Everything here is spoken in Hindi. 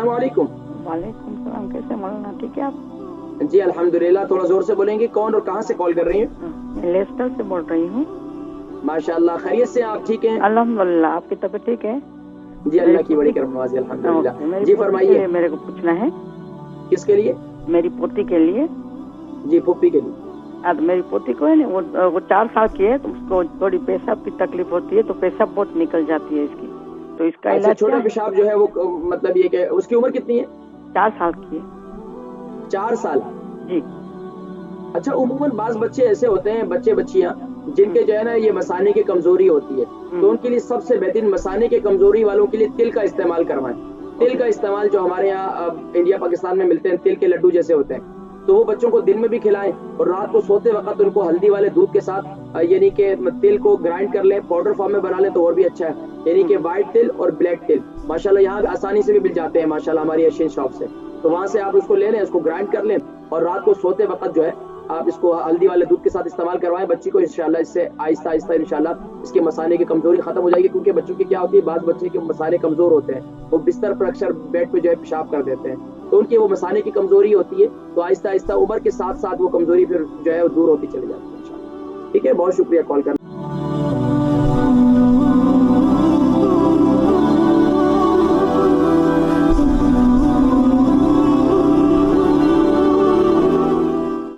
अस्सलाम वालेकुम। वालेकुम सलाम। कैसे मौलाना, ठीक है आप? जी अल्हम्दुलिल्लाह। थोड़ा जोर से बोलेंगे, कौन और कहाँ से कॉल कर रही हैं? मैं लेस्टर से बोल रही हूँ। माशाअल्लाह, खैरियत से आप ठीक हैं? अल्हम्दुलिल्लाह। आपकी तबीयत ठीक है? जी अल्लाह की बड़ी करमनवाज़ी अल्हम्दुलिल्लाह। मेरी जी पोती के फरमाइए। लिए मेरे को पूछना है। किसके लिए? मेरी पोती के लिए। जी फुप्पी के लिए। हाँ, तो मेरी पोती को है ना, वो 4 साल की है, तो उसको थोड़ी पेशाब की तकलीफ होती है, तो पेशाब बहुत निकल जाती है इसकी, तो इसका अच्छा, इलाज क्या छोटा है? पेशाब जो है वो मतलब ये कि उसकी उम्र कितनी है? 4 साल की है 4 साल। जी। अच्छा, उमूमन बाज बच्चे ऐसे होते हैं, बच्चे बच्चियां जिनके जो है ना ये मसाने की कमजोरी होती है, तो उनके लिए सबसे बेहतरीन मसाने की कमजोरी वालों के लिए तिल का इस्तेमाल करवाएं। तिल का इस्तेमाल जो हमारे यहाँ इंडिया पाकिस्तान में मिलते हैं, तिल के लड्डू जैसे होते हैं, तो वो बच्चों को दिन में भी खिलाएं और रात को सोते वक्त उनको हल्दी वाले दूध के साथ यानी कि तिल को ग्राइंड कर लें, पाउडर फॉर्म में बना लें तो और भी अच्छा है। यानी कि व्हाइट तिल और ब्लैक तिल माशाल्लाह यहाँ आसानी से भी मिल जाते हैं माशाल्लाह हमारी एशियन शॉप से, तो वहां से आप उसको ले लें, उसको ग्राइंड कर लें और रात को सोते वक्त जो है आप इसको हल्दी वाले दूध के साथ इस्तेमाल करवाएं बच्ची को। इंशाल्लाह इससे आहिस्ता आहिस्ता इंशाल्लाह इसके मसाने की कमजोरी खत्म हो जाएगी, क्योंकि बच्चों की क्या होती है, बाज बच्चे के मसाने कमजोर होते हैं, वो बिस्तर पर अक्सर बेड पे जो है पेशाब कर देते हैं, तो उनकी वो मसाने की कमजोरी होती है, तो आहिस्ता आहिस्ता उम्र के साथ साथ वो कमजोरी फिर जो है वो दूर होती चली जाती है इंशाल्लाह। ठीक है, बहुत शुक्रिया कॉल करने